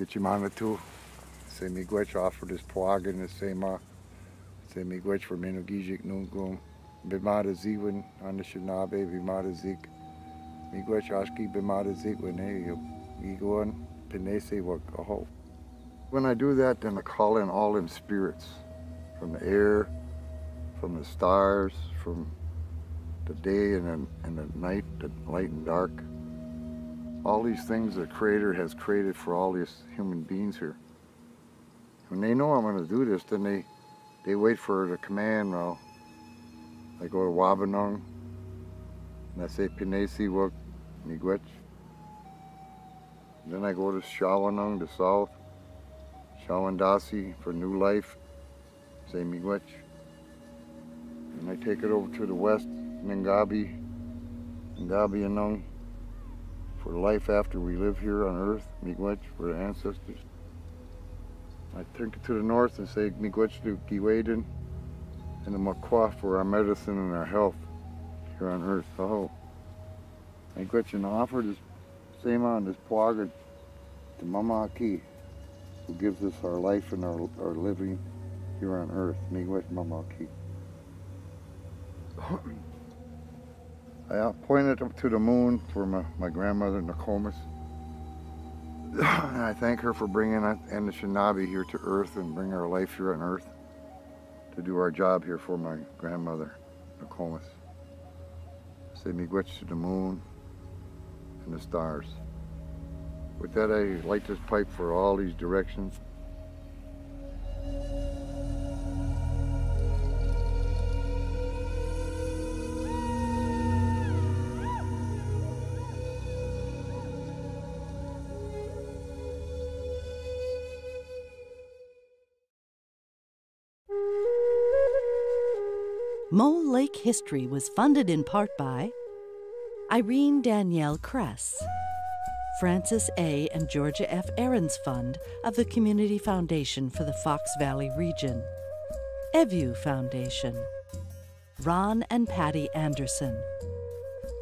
Gitchimana too. Se miigwech offered his poagin the same se miigwech for Minugijik Nungum. Bimada Ziwin on the Shinabe, Bimada Zik. Miigwech Ashki Bimada Zikwin, Iguan Pinese Wakaho. When I do that, then I call in all them spirits from the air, from the stars, from the day and the night, the light and dark. All these things the Creator has created for all these human beings here. When they know I'm going to do this, then they wait for the command now. I go to Wabanung, and I say Pinesi Wak Miigwech. Then I go to Shawanung, the south, Shawandasi for new life, say Miigwech. And I take it over to the west, Mingabi, Ngabianung, for life after we live here on earth, Miigwech, for the ancestors. I take it to the north and say Miigwech to Giwaden and the Makwa for our medicine and our health here on earth. Oh, Miigwech and offer this same on this poagin to Mama Aki, who gives us our life and our living here on earth. Miigwech Mama Aki. I pointed up to the moon for my grandmother Nokomis. And I thank her for bringing Anishinaabe here to earth and bring our life here on earth to do our job here for my grandmother Nokomis. Say miigwech to the moon and the stars. With that, I light this pipe for all these directions. Mole Lake History was funded in part by Irene Danielle Kress, Francis A. and Georgia F. Ahrens Fund of the Community Foundation for the Fox Valley region, Evu Foundation, Ron and Patty Anderson,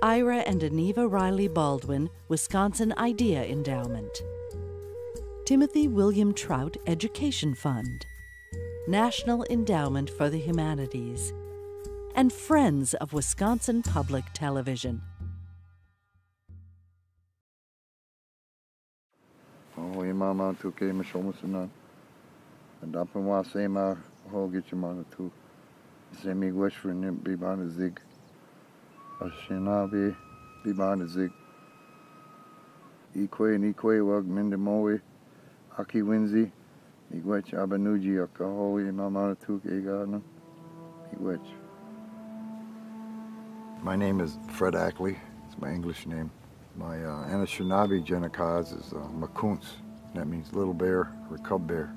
Ira and Aniva Riley Baldwin Wisconsin Idea Endowment, Timothy William Trout Education Fund, National Endowment for the Humanities, and Friends of Wisconsin Public Television. Oh, mama tu ke mashomusuna. And up and was say ma ho get your mother too. Say me wish for nim be ban zig. Ashinabe be ban zig. Ikwe and Ikwe wag mindemoe. Aki winzi. Miigwech abanuji akaho mama tu ke garden. Miigwech. My name is Fred Ackley. It's my English name. My Anishinaabe Jenakaz is Makuntz. That means little bear or cub bear.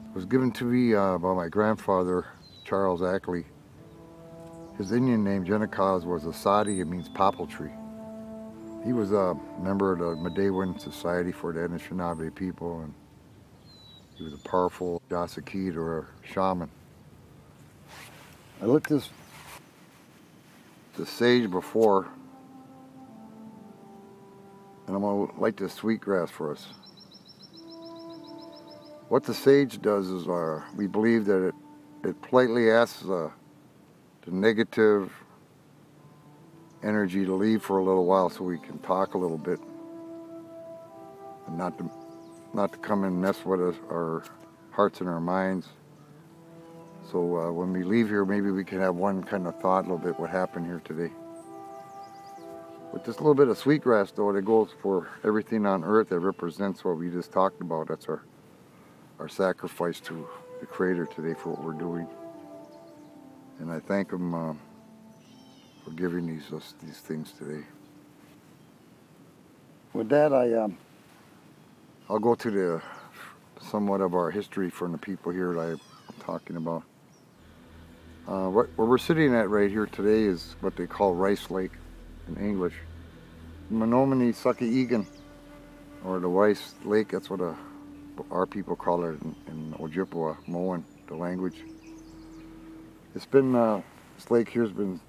It was given to me by my grandfather, Charles Ackley. His Indian name, Jenakaz, was Asadi. It means popple tree. He was a member of the Medewan Society for the Anishinaabe people, and he was a powerful Jasakid or a shaman. I lit the sage before, and I'm going to light this sweetgrass for us. What the sage does is we believe that it politely asks the negative energy to leave for a little while so we can talk a little bit, and not to come and mess with our hearts and our minds. So when we leave here, maybe we can have one kind of thought a little bit what happened here today. With this little bit of sweetgrass, though, that goes for everything on earth that represents what we just talked about. That's our sacrifice to the Creator today for what we're doing. And I thank Him for giving us these things today. With that, I'll go to the somewhat of our history from the people here that I'm talking about. Where we're sitting at right here today is what they call Rice Lake in English. Menominee Suckaegan, or the Rice Lake, that's what our people call it in Ojibwa, Moan, the language. It's been, this lake here has been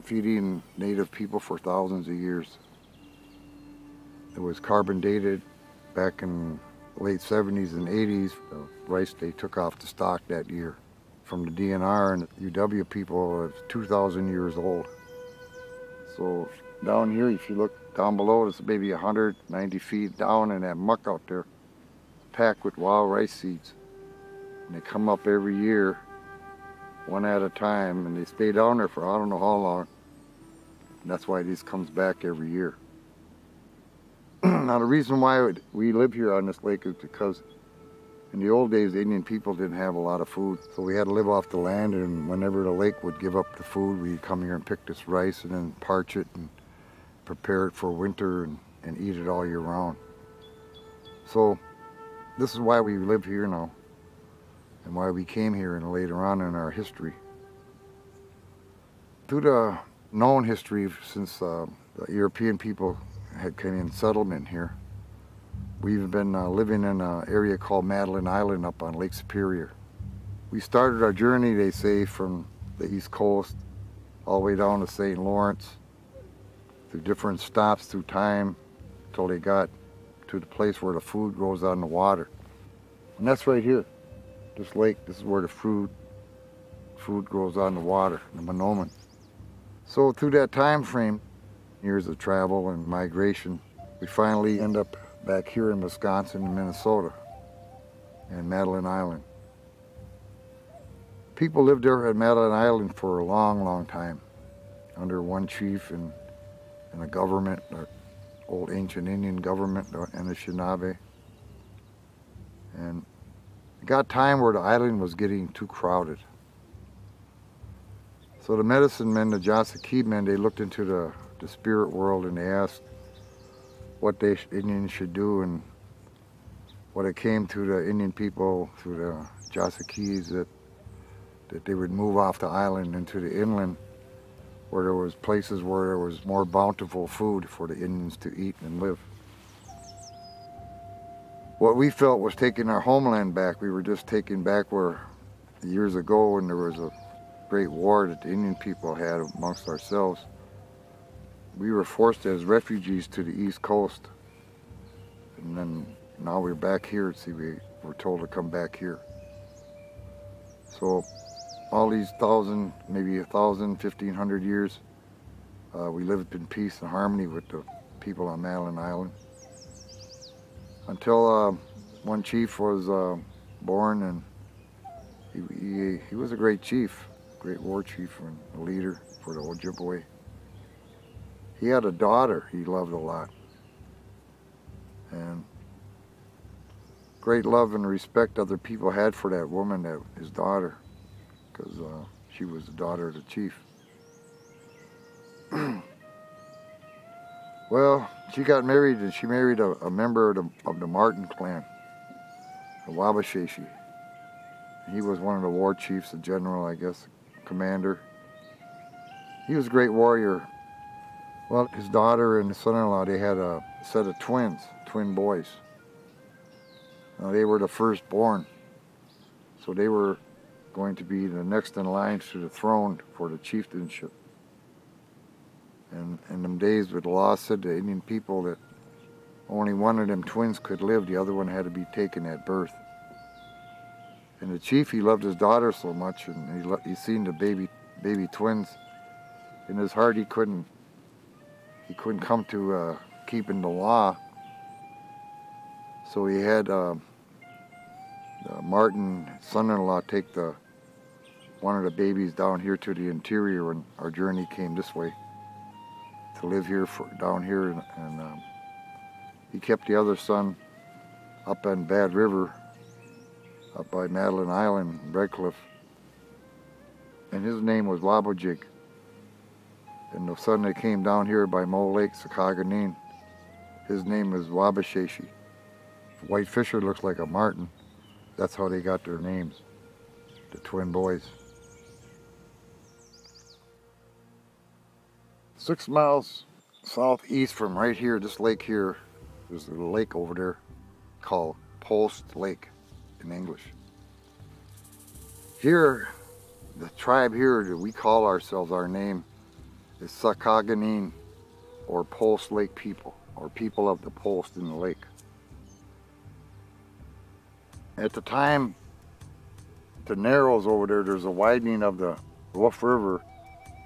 feeding native people for thousands of years. It was carbon dated back in late 70s and 80s, the rice they took off the stock that year from the DNR, and the UW people are 2,000 years old. So down here, if you look down below, it's maybe 190 feet down in that muck out there, packed with wild rice seeds. And they come up every year, one at a time, and they stay down there for I don't know how long. And that's why this comes back every year. Now the reason why we live here on this lake is because in the old days, the Indian people didn't have a lot of food, so we had to live off the land, and whenever the lake would give up the food, we'd come here and pick this rice and then parch it and prepare it for winter and eat it all year round. So this is why we live here now and why we came here and later on in our history. Through the known history since the European people had came in settlement here, we've been living in an area called Madeline Island up on Lake Superior. We started our journey, they say, from the East Coast all the way down to St. Lawrence, through different stops through time, until they got to the place where the food grows on the water. And that's right here, this lake. This is where the food grows on the water, the Mahnomen. So through that time frame, years of travel and migration, we finally end up back here in Wisconsin and Minnesota, and Madeline Island. People lived there at Madeline Island for a long, long time, under one chief and a government, the old ancient Indian government, the Anishinaabe. And it got time where the island was getting too crowded. So the medicine men, the Josakee men, they looked into the spirit world and they asked what the Indians should do, and what it came to the Indian people through the Josakees that they would move off the island into the inland, where there was places where there was more bountiful food for the Indians to eat and live. What we felt was taking our homeland back. We were just taking back where years ago when there was a great war that the Indian people had amongst ourselves. We were forced as refugees to the East Coast, and then now we're back here. See, we were told to come back here. So all these 1,000, maybe 1,000, 1,500 years, we lived in peace and harmony with the people on Madeline Island. Until one chief was born, and he was a great chief, great war chief and a leader for the Ojibwe. He had a daughter he loved a lot, and great love and respect other people had for that woman, that his daughter, because she was the daughter of the chief. Well, she got married, and she married a member of the Martin clan, the Wabasheshi. He was one of the war chiefs, a general, I guess, commander. He was a great warrior. Well, his daughter and his son-in-law, they had a set of twins, twin boys. Now, they were the firstborn, so they were going to be the next in line to the throne for the chieftainship. And in them days, with the law said to Indian people that only one of them twins could live, the other one had to be taken at birth. And the chief, he loved his daughter so much, and he seen the baby twins. In his heart, he couldn't come to keeping the law. So he had Martin, son-in-law, take one of the babies down here to the interior, and our journey came this way to live here down here, and he kept the other son up on Bad River, up by Madeline Island, Redcliffe, and his name was Wabojig. And the son that came down here by Mole Lake, Sakaganeen, his name is Wabasheshi. White Fisher looks like a martin. That's how they got their names, the twin boys. 6 miles southeast from right here, this lake here, there's a lake over there called Post Lake in English. Here, the tribe here that we call ourselves, our name is Sakaganeen, or Post Lake people, or people of the post in the lake. At the time, the Narrows over there, there's a widening of the Wolf River,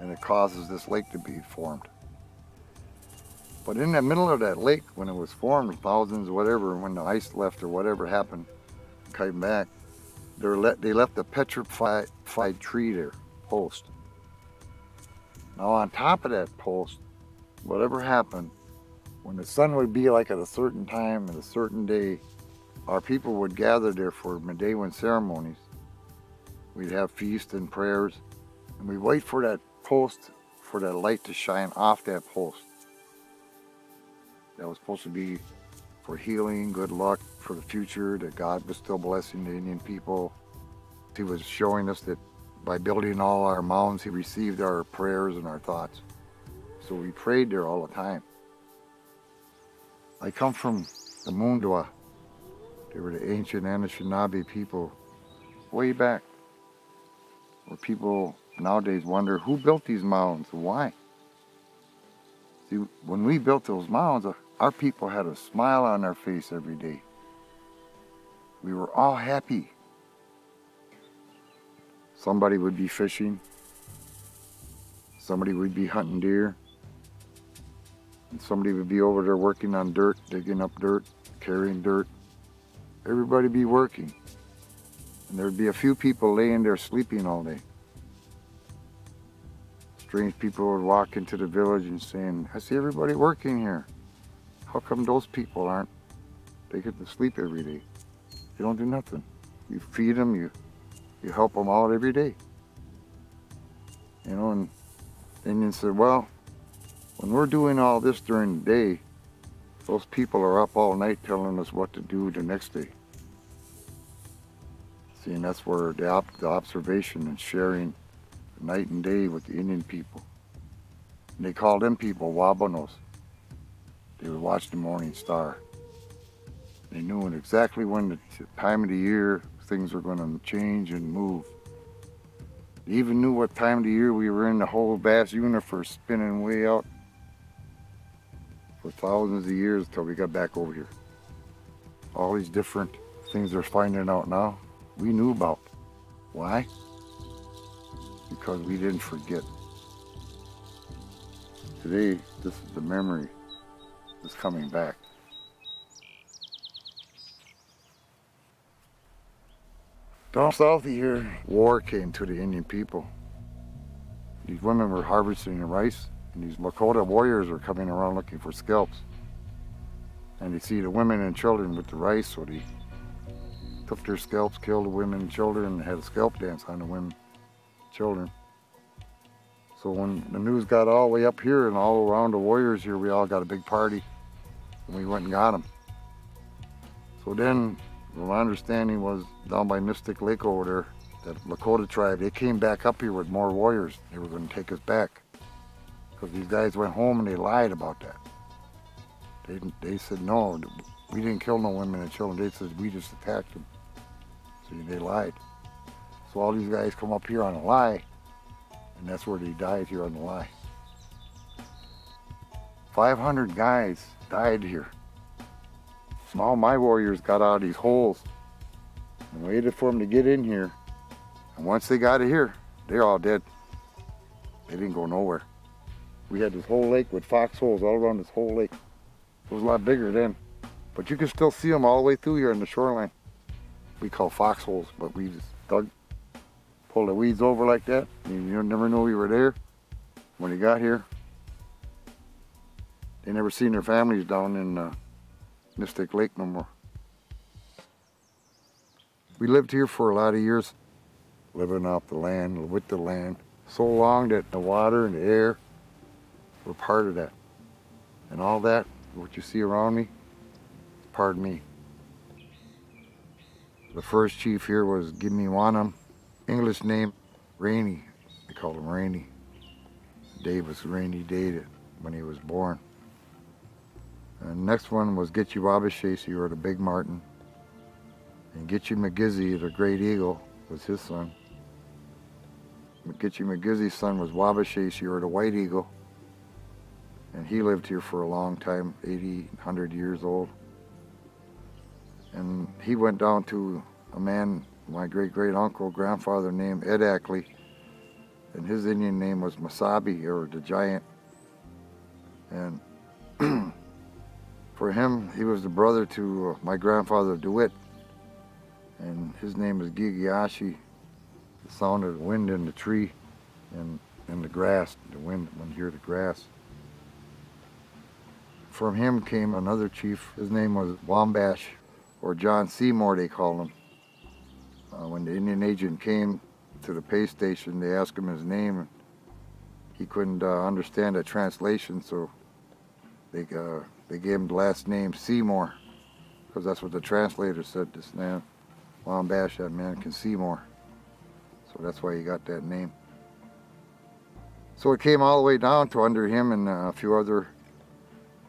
and it causes this lake to be formed. But in the middle of that lake, when it was formed, thousands, whatever, when the ice left or whatever happened, came back, they left a petrified tree there, post. Now on top of that post, whatever happened, when the sun would be like at a certain time and a certain day, our people would gather there for Medewan ceremonies. We'd have feasts and prayers, and we'd wait for that post, for that light to shine off that post. That was supposed to be for healing, good luck for the future, that God was still blessing the Indian people. He was showing us that by building all our mounds, he received our prayers and our thoughts. So we prayed there all the time. I come from the Mundwa. They were the ancient Anishinaabe people way back, where people nowadays wonder who built these mounds and why. See, when we built those mounds, our people had a smile on their face every day. We were all happy. Somebody would be fishing, somebody would be hunting deer, and somebody would be over there working on dirt, digging up dirt, carrying dirt. Everybody be working. And there'd be a few people laying there sleeping all day. Strange people would walk into the village and saying, I see everybody working here. How come those people aren't? They get to sleep every day. They don't do nothing. You feed them, you help them out every day. You know, and the Indians said, well, when we're doing all this during the day, those people are up all night telling us what to do the next day. See, and that's where the observation and sharing night and day with the Indian people. And they called them people Wabanos. They would watch the morning star. They knew exactly when the time of the year things were going to change and move. They even knew what time of the year we were in, the whole vast universe spinning way out for thousands of years until we got back over here. All these different things they're finding out now, we knew about. Why? Because we didn't forget. Today, this is the memory that's coming back. Down south of here, war came to the Indian people. These women were harvesting the rice, and these Lakota warriors were coming around looking for scalps. And they see the women and children with the rice, so they took their scalps, killed the women and children, and had a scalp dance on the women and children. So when the news got all the way up here and all around the warriors here, we all got a big party, and we went and got them. So then, my understanding was down by Mystic Lake over there, that Lakota tribe, they came back up here with more warriors. They were going to take us back. Because these guys went home and they lied about that. They said, no, we didn't kill no women and children. They said, we just attacked them. See, they lied. So all these guys come up here on a lie, and that's where they died, here on the lie. 500 guys died here. So all my warriors got out of these holes and waited for them to get in here. And once they got it here, they're all dead. They didn't go nowhere. We had this whole lake with foxholes all around this whole lake. It was a lot bigger then. But you can still see them all the way through here on the shoreline. We call foxholes, but we just pulled the weeds over like that. You never knew we were there. When they got here, they never seen their families down in Mystic Lake no more. We lived here for a lot of years, living off the land, with the land, so long that the water and the air were part of that. And all that, what you see around me, is part of me. The first chief here was Gimiwanam, English name, Rainy. They called him Rainy. Day was Rainy Day when he was born. And the next one was Gitche Wabashese, or the Big Martin. And Gitche McGizzy, the Great Eagle, was his son. Gitche McGizzy's son was Wabashese, or the White Eagle. And he lived here for a long time, 80, 100 years old. And he went down to a man, my great-great-uncle, grandfather named Ed Ackley, and his Indian name was Masabi, or the Giant. And for him, he was the brother to my grandfather DeWitt, and his name was Gigiashi, the sound of the wind in the tree and in the grass, the wind when you hear the grass. From him came another chief. His name was Wambash, or John Seymour they called him. When the Indian agent came to the pay station, they asked him his name. He couldn't understand the translation, so they gave him the last name Seymour, because that's what the translator said. This man, Wambash, that man can see more. So that's why he got that name. So it came all the way down to under him and a few other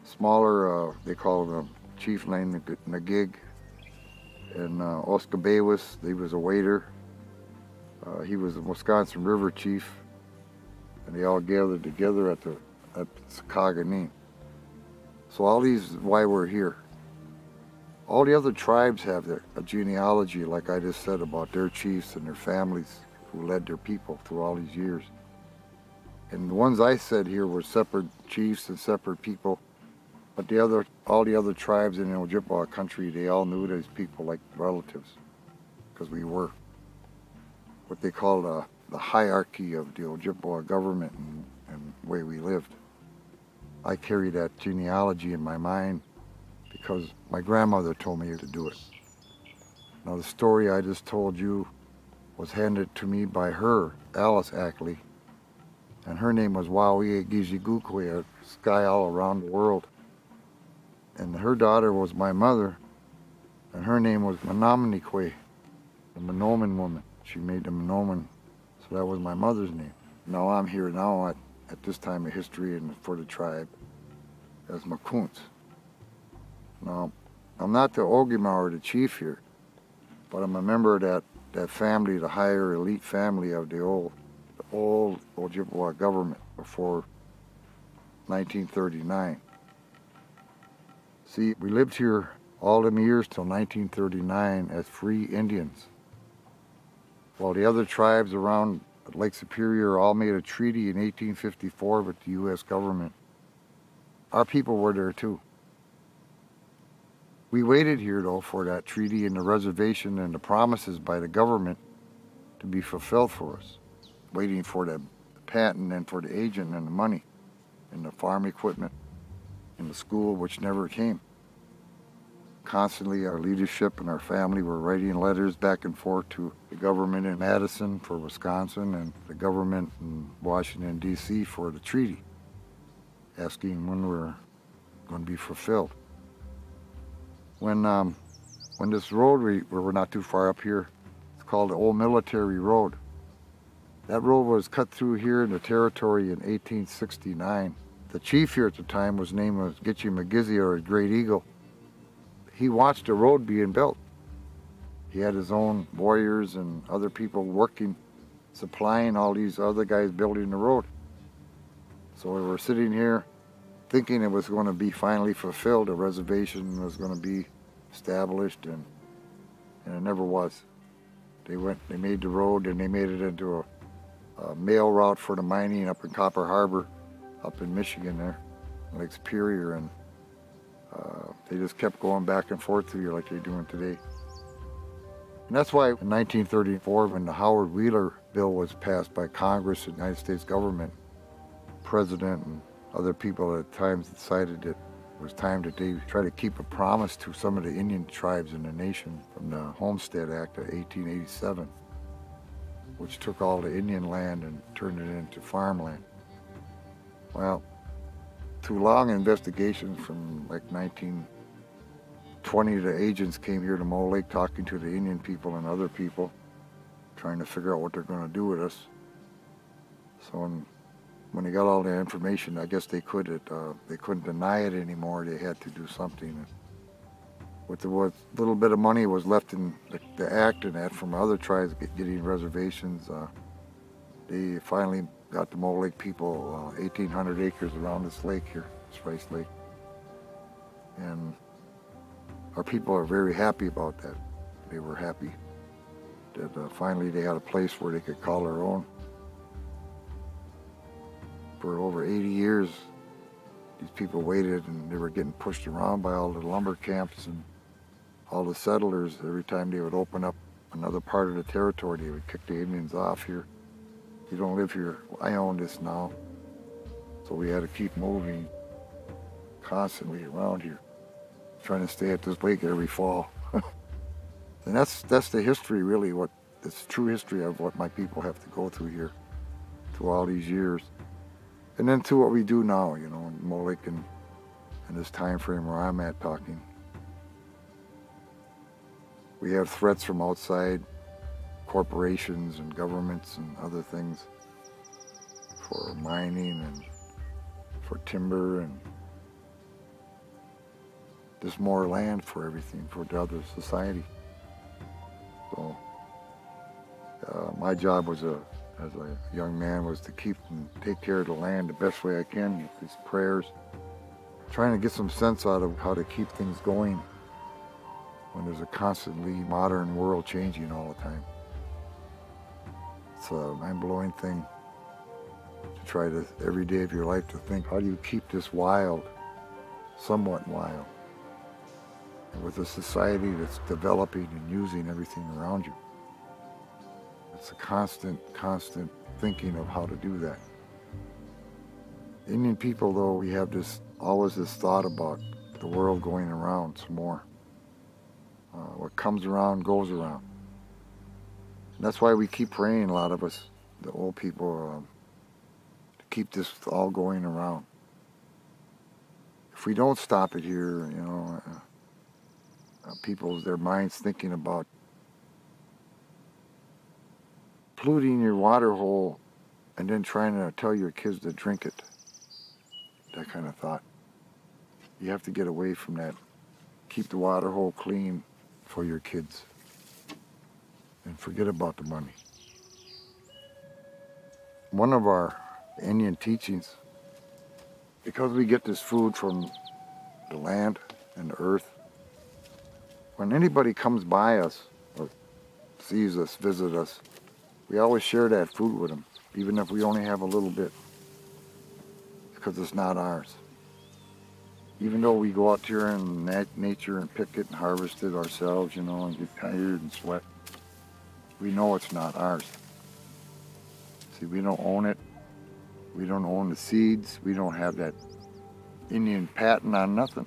smaller, they call him a chief named Nagig. And Oscar Baywis, he was a waiter. He was the Wisconsin River chief. And they all gathered together at Sakaganeen. So all these is why we're here. All the other tribes have a genealogy, like I just said, about their chiefs and their families who led their people through all these years. And the ones I said here were separate chiefs and separate people. But all the other tribes in the Ojibwa country, they all knew these people like relatives, because we were what they call the hierarchy of the Ojibwa government and the way we lived. I carry that genealogy in my mind because my grandmother told me to do it. Now the story I just told you was handed to me by her, Alice Ackley, and her name was Wawi Gijigukwe, a sky all around the world. And her daughter was my mother, and her name was Menominee, the Menomin woman. She made the Menomin, so that was my mother's name. Now I'm here now at this time of history and for the tribe as Makuntz. Now, I'm not the Ogima or the chief here, but I'm a member of that family, the higher elite family of the old Ojibwa government before 1939. See, we lived here all them years till 1939 as free Indians, while the other tribes around Lake Superior all made a treaty in 1854 with the U.S. government. Our people were there too. We waited here though for that treaty and the reservation and the promises by the government to be fulfilled for us, waiting for the patent and for the agent and the money and the farm equipment and the school, which never came. Constantly our leadership and our family were writing letters back and forth to the government in Madison for Wisconsin and the government in Washington, D.C. for the treaty, asking when we're going to be fulfilled. When this road, we're not too far up here, it's called the Old Military Road. That road was cut through here in the territory in 1869. The chief here at the time was named Gitche McGizzy, or Great Eagle. He watched the road being built. He had his own warriors and other people working, supplying all these other guys building the road. So we were sitting here thinking it was going to be finally fulfilled, a reservation was going to be established, and it never was. They made the road, and they made it into a mail route for the mining up in Copper Harbor, up in Michigan there, Lake Superior, and they just kept going back and forth through here like they're doing today. And that's why in 1934, when the Howard Wheeler bill was passed by Congress and the United States government, President and other people at times decided that it was time that they try to keep a promise to some of the Indian tribes in the nation from the Homestead Act of 1887, which took all the Indian land and turned it into farmland. Well, through long investigations from like 1920, the agents came here to Mole Lake talking to the Indian people and other people, trying to figure out what they're going to do with us. So when they got all the information, I guess they couldn't deny it anymore. They had to do something. With the little bit of money was left in the act and that from other tribes getting reservations, they finally got the Mole Lake people 1,800 acres around this lake here, this Rice Lake. And our people are very happy about that. They were happy. that finally they had a place where they could call their own. For over 80 years, these people waited, and they were getting pushed around by all the lumber camps and all the settlers. Every time they would open up another part of the territory, they would kick the Indians off here. You don't live here. I own this now. So we had to keep moving constantly around here, trying to stay at this lake every fall. And that's the history, really, it's true history of what my people have to go through here through all these years. And then to what we do now, you know, in Moloch and this time frame where I'm at talking. We have threats from outside corporations and governments and other things for mining and for timber, and there's more land for everything, for the other society. So my job as a young man was to keep and take care of the land the best way I can with these prayers, trying to get some sense out of how to keep things going when there's a constantly modern world changing all the time. It's a mind-blowing thing to try to, every day of your life, to think, how do you keep this wild, somewhat wild, and with a society that's developing and using everything around you. It's a constant thinking of how to do that. Indian people, though, we have always this thought about the world going around some more. What comes around goes around. And that's why we keep praying, a lot of us, the old people, to keep this all going around. If we don't stop it here, you know, their minds thinking about polluting your water hole and then trying to tell your kids to drink it. That kind of thought. You have to get away from that. Keep the water hole clean for your kids. And forget about the money. One of our Indian teachings, because we get this food from the land and the earth, when anybody comes by us or sees us, visit us, we always share that food with them, even if we only have a little bit, because it's not ours. Even though we go out here in nature and pick it and harvest it ourselves, you know, and get tired and sweat, we know it's not ours. See, we don't own it. We don't own the seeds. We don't have that Indian patent on nothing.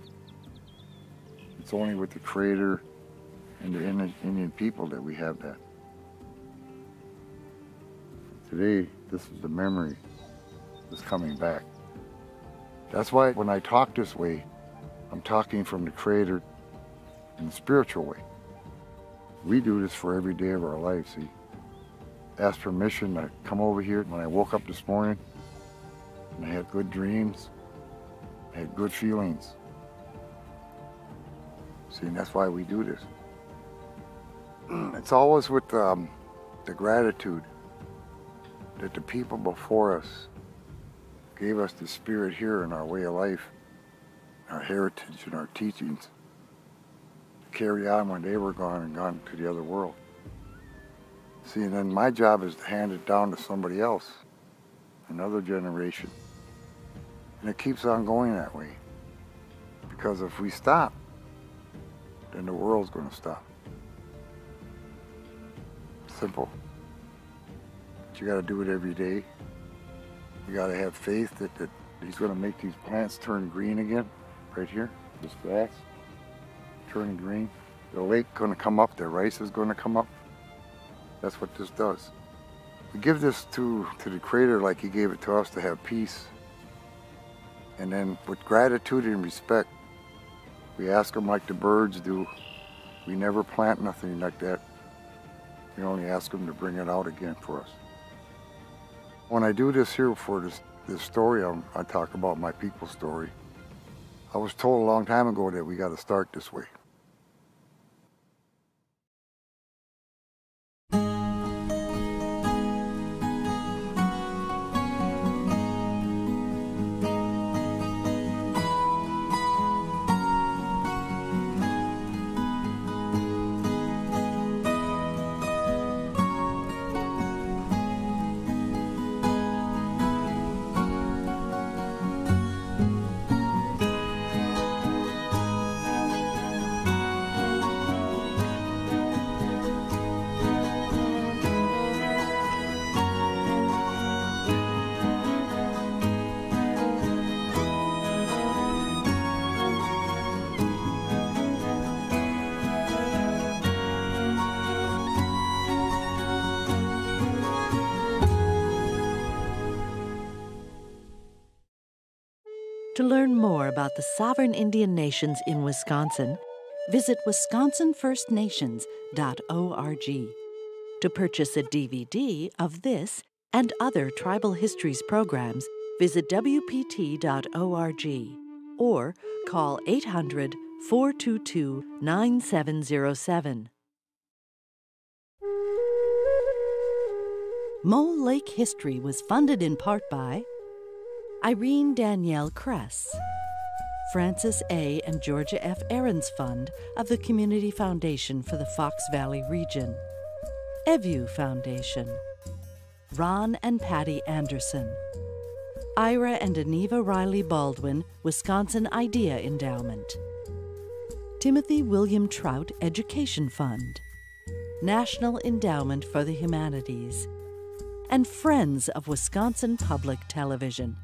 It's only with the Creator and the Indian people that we have that. Today, this is the memory that's coming back. That's why when I talk this way, I'm talking from the Creator in the spiritual way. We do this for every day of our life, see. Ask permission to come over here. When I woke up this morning, and I had good dreams, I had good feelings. See, and that's why we do this. It's always with the gratitude that the people before us gave us the spirit here in our way of life, our heritage and our teachings, to carry on when they were gone and gone to the other world. See, and then my job is to hand it down to somebody else, another generation. And it keeps on going that way. Because if we stop, then the world's going to stop. Simple. But you got to do it every day. You got to have faith that he's going to make these plants turn green again, right here, this grass, turning green. The lake going to come up, the rice is going to come up. That's what this does. We give this to the Creator like He gave it to us to have peace. And then with gratitude and respect, we ask Him like the birds do. We never plant nothing like that. We only ask Him to bring it out again for us. When I do this here for this story, I talk about my people's story. I was told a long time ago that we got to start this way. To learn more about the sovereign Indian nations in Wisconsin, visit wisconsinfirstnations.org. To purchase a DVD of this and other Tribal Histories programs, visit WPT.org or call 800-422-9707. Mole Lake History was funded in part by Irene Danielle Kress, Francis A. and Georgia F. Ahrens Fund of the Community Foundation for the Fox Valley Region, Evu Foundation, Ron and Patty Anderson, Ira and Aneva Riley Baldwin Wisconsin Idea Endowment, Timothy William Trout Education Fund, National Endowment for the Humanities, and Friends of Wisconsin Public Television.